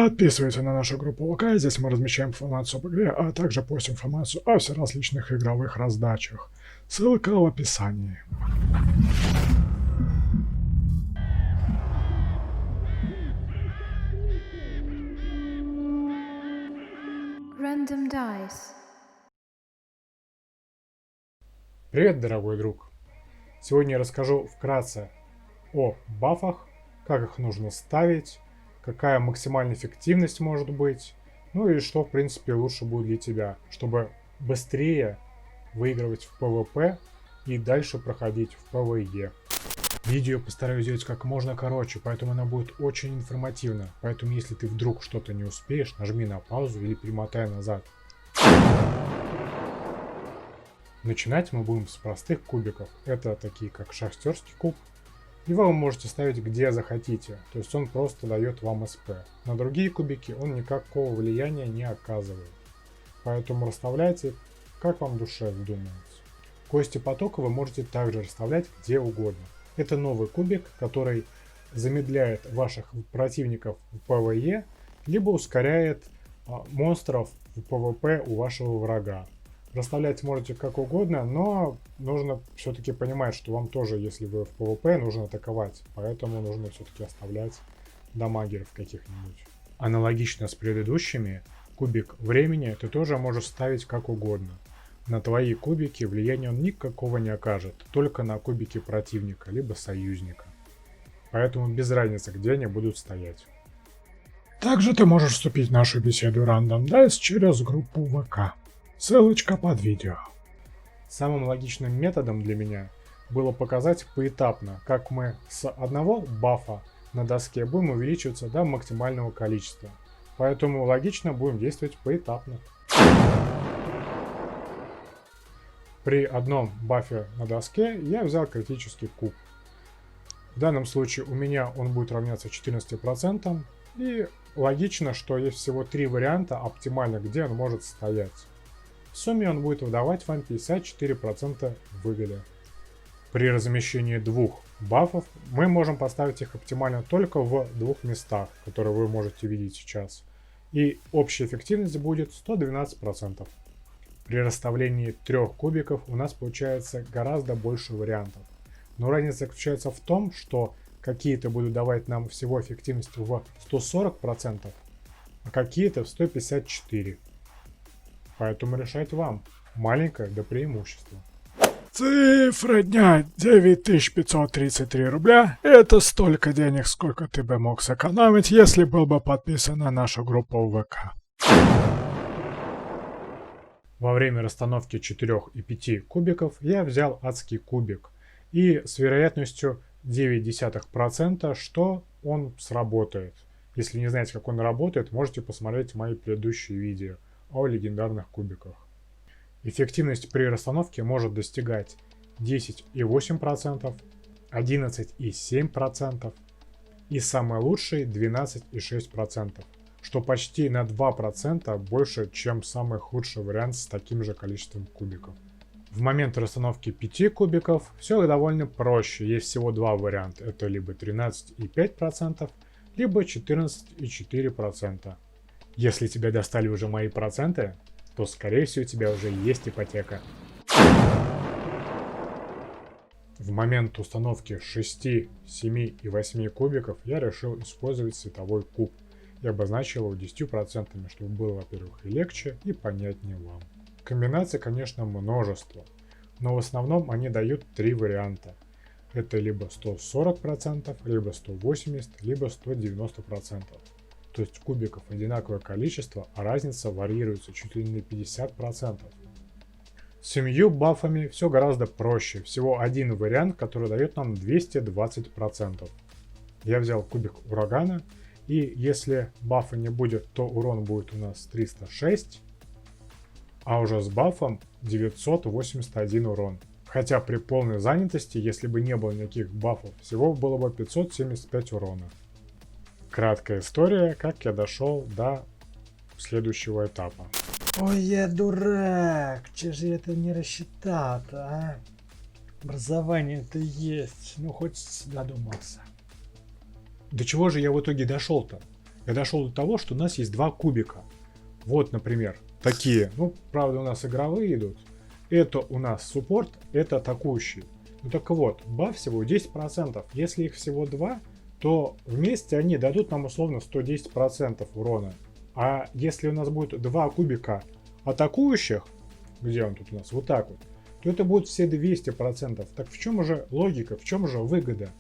Подписывайтесь на нашу группу ВК, здесь мы размещаем информацию об игре, а также постим информацию о всех различных игровых раздачах. Ссылка в описании. Random Dice. Привет, дорогой друг! Сегодня я расскажу вкратце о бафах, как их нужно ставить, какая максимальная эффективность может быть, ну и что в принципе лучше будет для тебя, чтобы быстрее выигрывать в PvP и дальше проходить в PvE. Видео постараюсь сделать как можно короче, поэтому оно будет очень информативно. Поэтому если ты вдруг что-то не успеешь, нажми на паузу или перемотай назад. Начинать мы будем с простых кубиков. Это такие как шахтерский куб. Его вы можете ставить где захотите, то есть он просто дает вам СП. На другие кубики он никакого влияния не оказывает. Поэтому расставляйте как вам душе вздумается. Кости потока вы можете также расставлять где угодно. Это новый кубик, который замедляет ваших противников в PvE, либо ускоряет монстров в PvP у вашего врага. Расставлять можете как угодно, но нужно все-таки понимать, что вам тоже, если вы в PvP, нужно атаковать. Поэтому нужно все-таки оставлять дамагеров каких-нибудь. Аналогично с предыдущими, кубик времени ты тоже можешь ставить как угодно. На твои кубики влияния он никакого не окажет, только на кубики противника, либо союзника. Поэтому без разницы, где они будут стоять. Также ты можешь вступить в нашу беседу Random Dice через группу ВК. Ссылочка под видео. Самым логичным методом для меня было показать поэтапно, как мы с одного бафа на доске будем увеличиваться до максимального количества. Поэтому логично будем действовать поэтапно. При одном бафе на доске я взял критический куб. В данном случае у меня он будет равняться 14%. И логично, что есть всего 3 варианта оптимально, где он может стоять. В сумме он будет выдавать вам 54% выгоды. При размещении двух бафов мы можем поставить их оптимально только в двух местах, которые вы можете видеть сейчас. И общая эффективность будет 112%. При расставлении 3 кубиков у нас получается гораздо больше вариантов. Но разница заключается в том, что какие-то будут давать нам всего эффективность в 140%, а какие-то в 154%. Поэтому решать вам. Маленькое до преимущества. Цифра дня 9533 рубля. Это столько денег, сколько ты бы мог сэкономить, если был бы подписан на нашу группу ВК. Во время расстановки 4 и 5 кубиков я взял адский кубик. И с вероятностью 0,9%, что он сработает. Если не знаете, как он работает, можете посмотреть мои предыдущие видео о легендарных кубиках. Эффективность при расстановке может достигать 10,8%, 11,7% и самый лучший 12,6%, что почти на 2% больше, чем самый худший вариант с таким же количеством кубиков. В момент расстановки 5 кубиков все довольно проще, есть всего два варианта, это либо 13,5%, либо 14,4%. Если тебя достали уже мои проценты, то скорее всего у тебя уже есть ипотека. В момент установки 6, 7 и 8 кубиков я решил использовать световой куб и обозначил его 10%, чтобы было, во-первых, и легче, и понятнее вам. Комбинаций, конечно, множество, но в основном они дают 3 варианта. Это либо 140%, либо 180%, либо 190%. То есть кубиков одинаковое количество, а разница варьируется чуть ли не 50%. С 7 бафами все гораздо проще, всего один вариант, который дает нам 220%. Я взял кубик урагана, и если бафа не будет, то урон будет у нас 306, а уже с бафом 981 урон. Хотя при полной занятости, если бы не было никаких бафов, всего было бы 575 урона. Краткая история, как я дошел до следующего этапа. Ой, я дурак, че же это не рассчитал-то, а? Образование-то есть, ну хоть додумался. До чего же я в итоге дошел-то? Я дошел до того, что у нас есть два кубика. Вот, например, такие. Ну, правда, у нас игровые идут. Это у нас суппорт, это атакующий. Ну так вот, баф всего 10%. Если их всего два, то вместе они дадут нам условно 110% урона. А если у нас будет два кубика атакующих, где он тут у нас, вот так вот, то это будет все 200%. Так в чем же логика, в чем же выгода?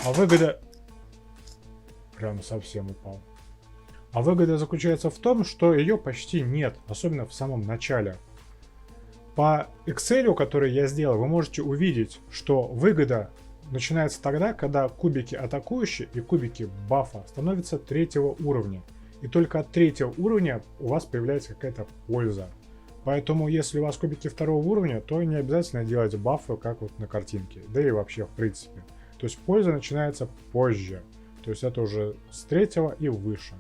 А выгода... Прям совсем упал. А выгода заключается в том, что ее почти нет, особенно в самом начале. По Excel, который я сделал, вы можете увидеть, что выгода начинается тогда, когда кубики атакующие и кубики бафа становятся третьего уровня. И только от третьего уровня у вас появляется какая-то польза. Поэтому, если у вас кубики второго уровня, то не обязательно делать бафы, как вот на картинке. Да и вообще, в принципе. То есть польза начинается позже. То есть это уже с третьего и выше.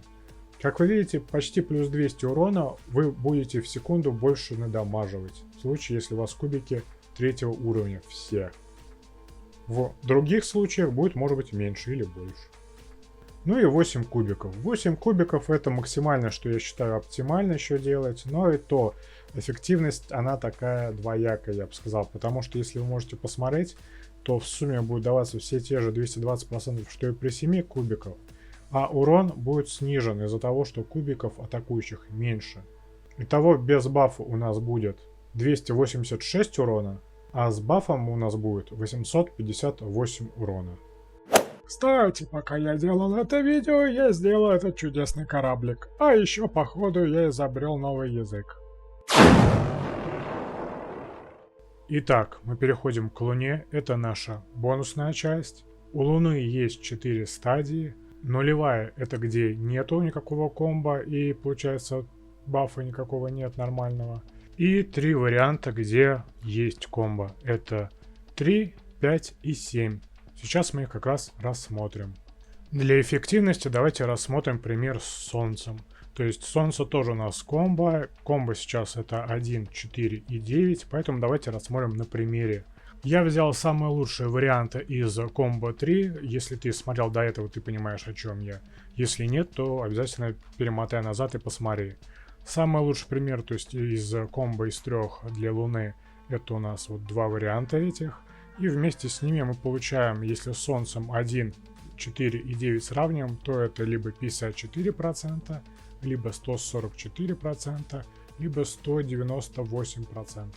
Как вы видите, почти плюс 200 урона вы будете в секунду больше надамаживать. В случае, если у вас кубики третьего уровня все. В других случаях будет, может быть, меньше или больше. Ну и 8 кубиков. 8 кубиков это максимально, что я считаю оптимально еще делать. Но и то, эффективность, она такая двоякая, я бы сказал. Потому что, если вы можете посмотреть, то в сумме будет даваться все те же 220%, что и при 7 кубиков. А урон будет снижен из-за того, что кубиков атакующих меньше. Итого без бафа у нас будет 286 урона, а с бафом у нас будет 858 урона. Кстати, пока я делал это видео, я сделал этот чудесный кораблик. А еще, походу, я изобрел новый язык. Итак, мы переходим к Луне. Это наша бонусная часть. У Луны есть 4 стадии. Нулевая — это где нету никакого комбо и, получается, бафа никакого нет нормального. И 3 варианта, где есть комбо. Это 3, 5 и 7. Сейчас мы их как раз рассмотрим. Для эффективности давайте рассмотрим пример с Солнцем. То есть Солнце тоже у нас комбо. Комбо сейчас это 1, 4 и 9. Поэтому давайте рассмотрим на примере. Я взял самые лучшие варианты из комбо 3. Если ты смотрел до этого, ты понимаешь, о чем я. Если нет, то обязательно перемотай назад и посмотри. Самый лучший пример, то есть из комбо из 3 для Луны, это у нас вот 2 варианта этих. И вместе с ними мы получаем, если с Солнцем 1, 4 и 9 сравниваем, то это либо 54%, либо 144%, либо 198%.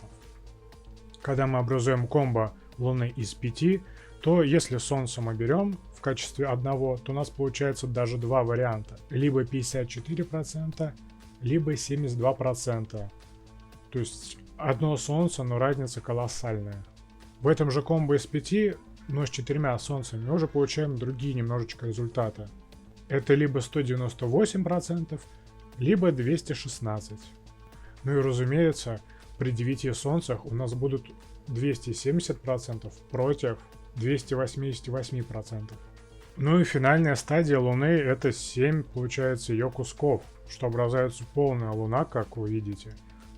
Когда мы образуем комбо Луны из 5, то если Солнце мы берем в качестве одного, то у нас получается даже 2 варианта. Либо 54%, либо 72%. То есть одно Солнце, но разница колоссальная. В этом же комбо из 5, но с 4 Солнцами, мы уже получаем другие немножечко результаты. Это либо 198%, либо 216%. Ну и разумеется, при 9 Солнцах у нас будут 270% против 288%. Ну и финальная стадия Луны — это 7, получается, ее кусков, что образуется полная Луна, как вы видите.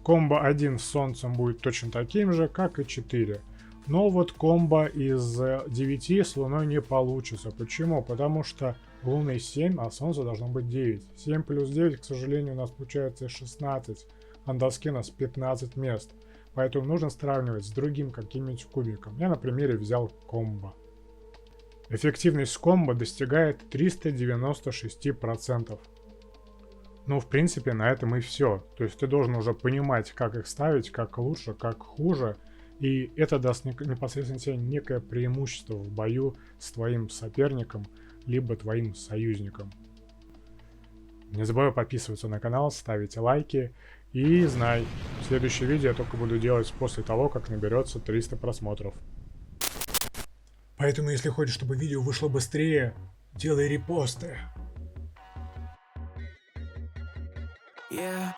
Комбо 1 с Солнцем будет точно таким же, как и 4. Но вот комбо из 9 с Луной не получится. Почему? Потому что Луны 7, а Солнце должно быть 9. 7 плюс 9, к сожалению, у нас получается 16. А на доске у нас 15 мест. Поэтому нужно сравнивать с другим каким-нибудь кубиком. Я на примере взял комбо. Эффективность комбо достигает 396%. Ну, в принципе, на этом и все. То есть ты должен уже понимать, как их ставить, как лучше, как хуже. И это даст непосредственно тебе некое преимущество в бою с твоим соперником, либо твоим союзником. Не забывай подписываться на канал, ставить лайки. И знай, следующее видео я только буду делать после того, как наберется 300 просмотров. Поэтому, если хочешь, чтобы видео вышло быстрее, делай репосты. Yeah.